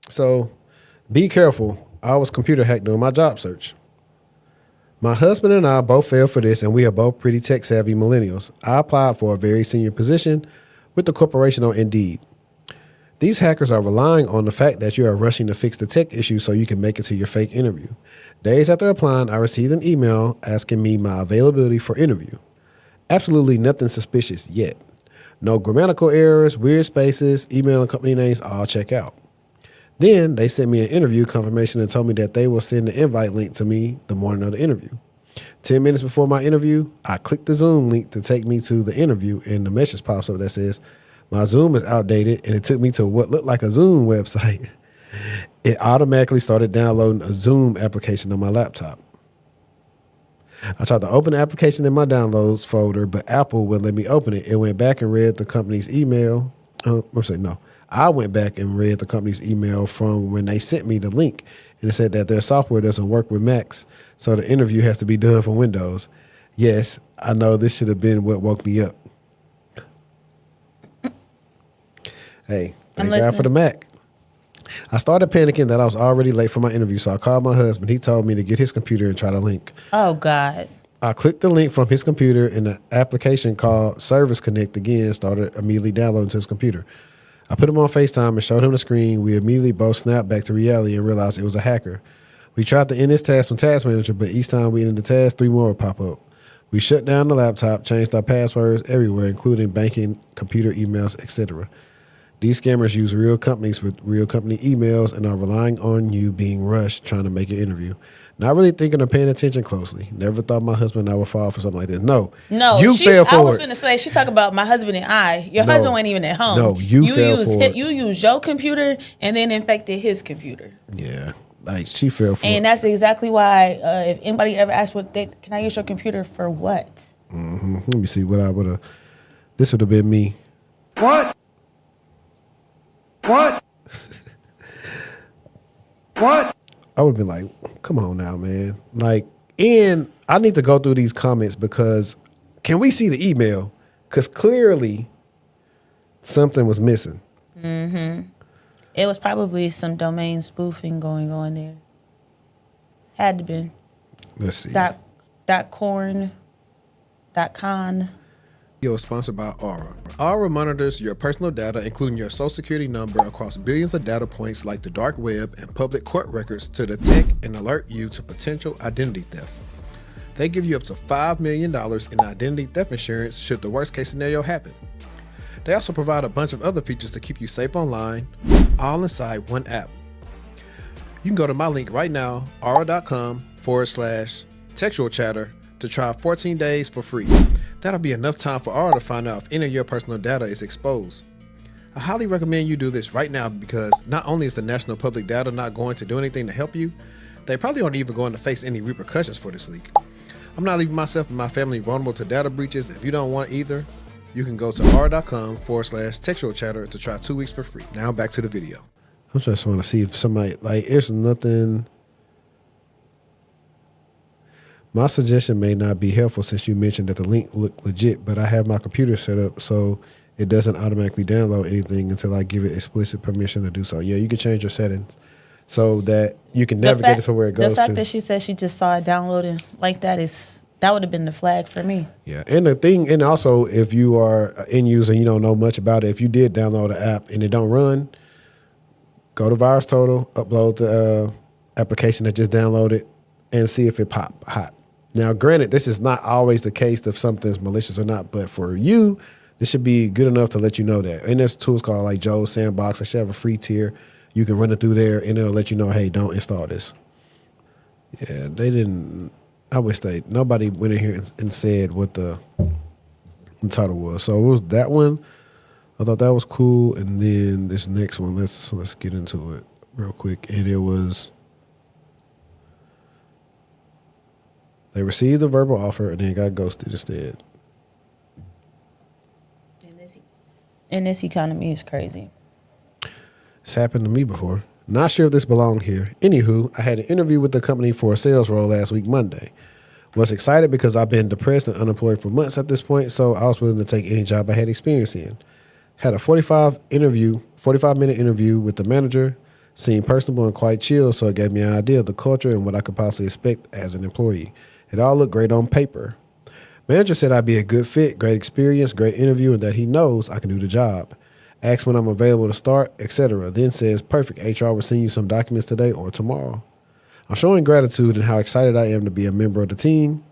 So be careful. I was computer hacked during my job search. My husband and I both fell for this, and we are both pretty tech savvy millennials. I applied for a very senior position with the corporation on Indeed. These hackers are relying on the fact that you are rushing to fix the tech issue so you can make it to your fake interview. Days after applying, I received an email asking me my availability for interview. Absolutely nothing suspicious yet. No grammatical errors, weird spaces, email and company names all check out. Then they sent me an interview confirmation and told me that they will send the invite link to me the morning of the interview. 10 minutes before my interview, I clicked the Zoom link to take me to the interview, and the message pops up that says, my Zoom is outdated, and it took me to what looked like a Zoom website. It automatically started downloading a Zoom application on my laptop. I tried to open the application in my downloads folder, but Apple wouldn't let me open it. It went back and read the company's email. I went back and read the company's email from when they sent me the link, and it said that their software doesn't work with Macs, so the interview has to be done from Windows. Yes, I know this should have been what woke me up. Hey, thank God for the Mac. I started panicking that I was already late for my interview, so I called my husband. He told me to get his computer and try the link. Oh, God. I clicked the link from his computer, and the application called Service Connect again started immediately downloading to his computer. I put him on FaceTime and showed him the screen. We immediately both snapped back to reality and realized it was a hacker. We tried to end this task from Task Manager, but each time we ended the task, 3 more would pop up. We shut down the laptop, changed our passwords everywhere, including banking, computer emails, etc. These scammers use real companies with real company emails and are relying on you being rushed trying to make an interview. Not really thinking or paying attention closely. Never thought my husband and I would fall for something like this. No, you fell for it. I was going to say, she talked about my husband and I. Your husband wasn't even at home. No, you fell for it. You used your computer and then infected his computer. Yeah, like she fell for it. And that's exactly why if anybody ever asks, can I use your computer for what? Mm-hmm. Let me see what I would have. This would have been me. What? What? What? I would have been like, come on now, man. Like, and I need to go through these comments because can we see the email? Because clearly something was missing. Mm-hmm. It was probably some domain spoofing going on there. Had to be. Let's see. .corn, .con. Video is sponsored by Aura. Aura monitors your personal data, including your social security number, across billions of data points like the dark web and public court records to detect and alert you to potential identity theft. They give you up to $5 million in identity theft insurance should the worst case scenario happen. They also provide a bunch of other features to keep you safe online, all inside one app. You can go to my link right now, aura.com/textualchatter, to try 14 days for free. That'll be enough time for Aura to find out if any of your personal data is exposed. I highly recommend you do this right now because not only is the national public data not going to do anything to help you, they probably aren't even going to face any repercussions for this leak. I'm not leaving myself and my family vulnerable to data breaches. If you don't want either, you can go to aura.com/textualchatter to try 2 weeks for free. Now back to the video. I'm just want to see if somebody, like, there's nothing. My suggestion may not be helpful since you mentioned that the link looked legit, but I have my computer set up so it doesn't automatically download anything until I give it explicit permission to do so. Yeah, you can change your settings so that you can navigate it from where it goes to. The fact that she said she just saw it downloading like that would have been the flag for me. Yeah, and the thing, and also if you are an end user and you don't know much about it, if you did download an app and it don't run, go to VirusTotal, upload the application that just downloaded, and see if it pop hot. Now, granted, this is not always the case if something's malicious or not, but for you, this should be good enough to let you know that. And there's tools called like Joe's Sandbox. I should have a free tier. You can run it through there, and it'll let you know, hey, don't install this. Yeah, they didn't. I wish nobody went in here and said what the title was. So it was that one. I thought that was cool. And then this next one, let's get into it real quick. And it was, they received a verbal offer and then got ghosted instead. And this economy is crazy. It's happened to me before. Not sure if this belonged here. Anywho, I had an interview with the company for a sales role last week, Monday. Was excited because I've been depressed and unemployed for months at this point, so I was willing to take any job I had experience in. Had a 45-minute interview with the manager. Seemed personable and quite chill, so it gave me an idea of the culture and what I could possibly expect as an employee. It all looked great on paper. Manager said I'd be a good fit, great experience, great interview, and that he knows I can do the job. Asked when I'm available to start, etc. Then says, perfect, HR will send you some documents today or tomorrow. I'm showing gratitude and how excited I am to be a member of the team.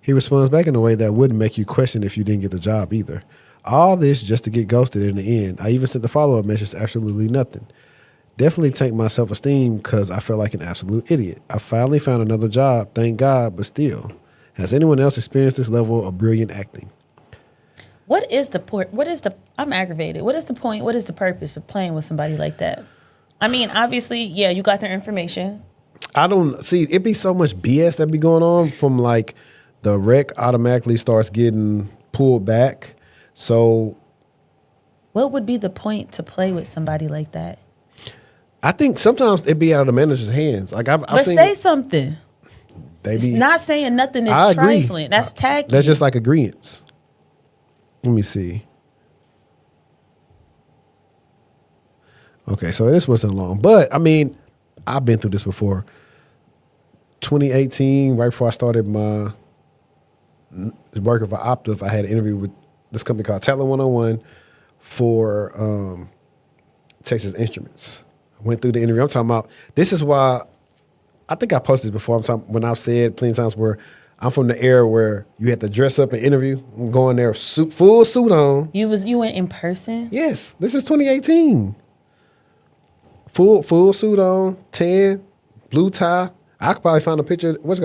He responds back in a way that wouldn't make you question if you didn't get the job either. All this just to get ghosted in the end. I even sent the follow-up message, absolutely nothing. Definitely tanked my self-esteem because I felt like an absolute idiot. I finally found another job, thank God, but still. Has anyone else experienced this level of brilliant acting? What is the point? I'm aggravated. What is the point? What is the purpose of playing with somebody like that? I mean, obviously, yeah, you got their information. I don't see, it be so much BS that be going on from like the rec automatically starts getting pulled back. So what would be the point to play with somebody like that? I think sometimes it be out of the manager's hands. Like I've but seen, say something. It's not saying nothing is I agree. trifling. That's tacky. That's just like agreeance. Let me see. Okay, so this wasn't long, but I mean, I've been through this before. 2018, right before I started my working for Optiv, I had an interview with this company called Talent 101 for Texas Instruments. I went through the interview. I'm talking about, this is why, I think I posted this before. I'm talking, when I've said plenty of times where I'm from the era where you had to dress up and interview. I'm going there, full suit on. You went in person? Yes, this is 2018. Full suit on, tan, blue tie. I could probably find a picture. What's it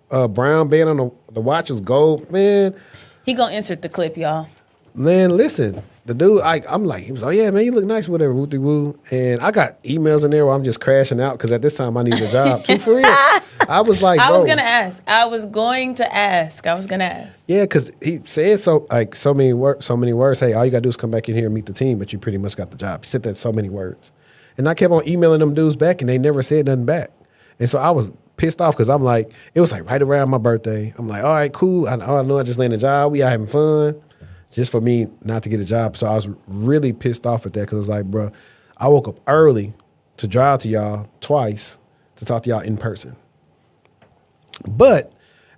got? Brown band on the watch was gold. Man, he gonna insert the clip, y'all. Man, listen, the dude, I'm like, he was, oh yeah, man, you look nice, whatever, woo woo. And I got emails in there where I'm just crashing out because at this time I needed a job. Too, for real. I was like, bro. I was going to ask. Yeah, because he said so many words. Hey, all you gotta do is come back in here and meet the team, but you pretty much got the job. He said that so many words. And I kept on emailing them dudes back and they never said nothing back. And so I was pissed off because I'm like, it was like right around my birthday. I'm like, all right, cool. I know I just landed a job. We out having fun. Just for me not to get a job. So I was really pissed off at that because I was like, bro, I woke up early to drive to y'all twice to talk to y'all in person. But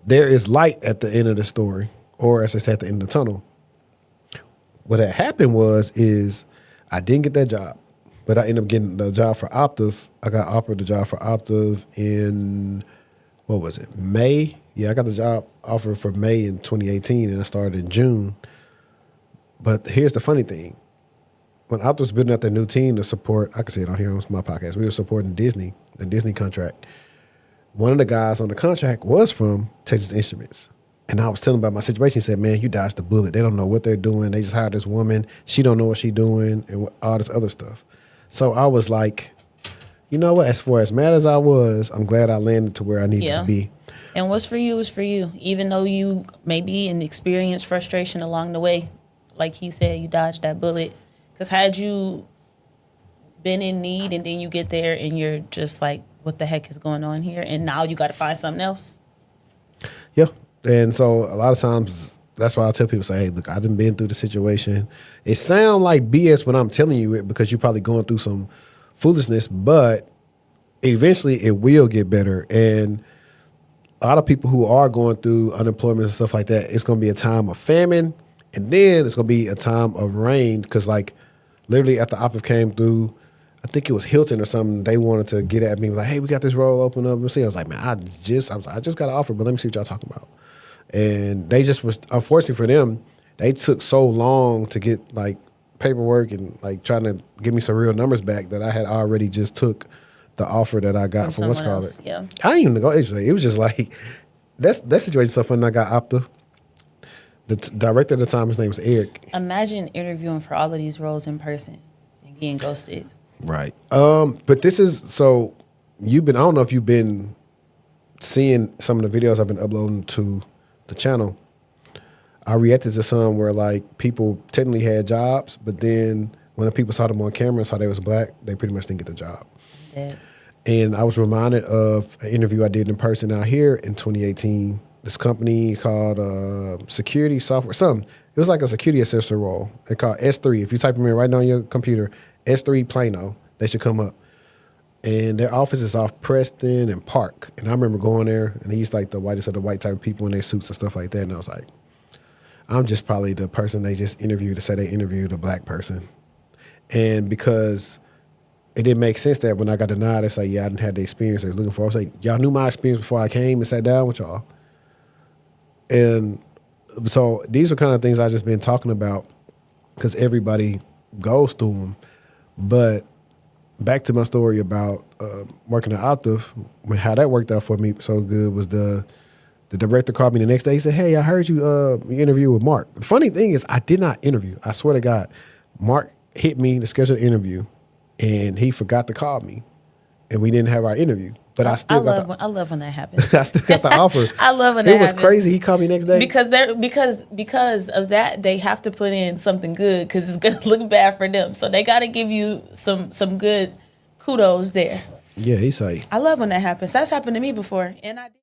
there is light at the end of the story, or as I said, at the end of the tunnel. What had happened is I didn't get that job, but I ended up getting the job for Optiv. I got offered the job for Optiv in, what was it, May? Yeah, I got the job offer for May in 2018, and I started in June. But here's the funny thing. When Optiv was building out their new team to support, I can say it on here on my podcast, we were supporting Disney, the Disney contract. One of the guys on the contract was from Texas Instruments. And I was telling him about my situation. He said, man, you dodged the bullet. They don't know what they're doing. They just hired this woman. She don't know what she's doing and all this other stuff. So I was like, you know what? As far as mad as I was, I'm glad I landed to where I needed to be. And what's for you is for you. Even though you maybe experienced frustration along the way, like he said, you dodged that bullet. Because had you been in need and then you get there and you're just like, what the heck is going on here? And now you got to find something else. Yeah. And so a lot of times, that's why I tell people, say, hey, look, I done been through the situation. It sounds like BS when I'm telling you it because you're probably going through some foolishness, but eventually it will get better. And a lot of people who are going through unemployment and stuff like that, it's going to be a time of famine. And then it's going to be a time of rain because, like, literally after Optiv came through, I think it was Hilton or something, they wanted to get at me, like, hey, we got this role open up. And see, I was like, man, I just got an offer, but let me see what y'all talking about. And they just was, unfortunately for them, they took so long to get, like, paperwork and, like, trying to give me some real numbers back that I had already just took the offer that I got from what's called it. Yeah. I didn't even negotiate. It was just like, that situation so fun. I got Optiv. The director at the time, his name was Eric. Imagine interviewing for all of these roles in person and getting ghosted. Right. But this is, so I don't know if you've been seeing some of the videos I've been uploading to the channel. I reacted to some where, like, people technically had jobs, but then when the people saw them on camera and saw they was black, they pretty much didn't get the job. Yeah. And I was reminded of an interview I did in person out here in 2018. This company called Security Software, something. It was like a security assessor role. They called S3. If you type them in right now on your computer, S3 Plano, they should come up. And their office is off Preston and Park. And I remember going there, and he's like the whitest of the white type of people in their suits and stuff like that. And I was like, I'm just probably the person they just interviewed to say they interviewed a black person. And because it didn't make sense that when I got denied, it's like, yeah, I didn't have the experience I was looking for. I was like, y'all knew my experience before I came and sat down with y'all. And so these are kind of things I've just been talking about because everybody goes through them. But back to my story about working at Octave, how that worked out for me so good was the director called me the next day. He said, hey, I heard you interview with Mark. The funny thing is I did not interview. I swear to God, Mark hit me to schedule an interview, and he forgot to call me, and we didn't have our interview. But I love when that happens. I still got the offer. I love when that happens. It was crazy. He called me next day. Because of that, they have to put in something good because it's gonna look bad for them. So they got to give you some good kudos there. Yeah, he's like, I love when that happens. That's happened to me before, and I.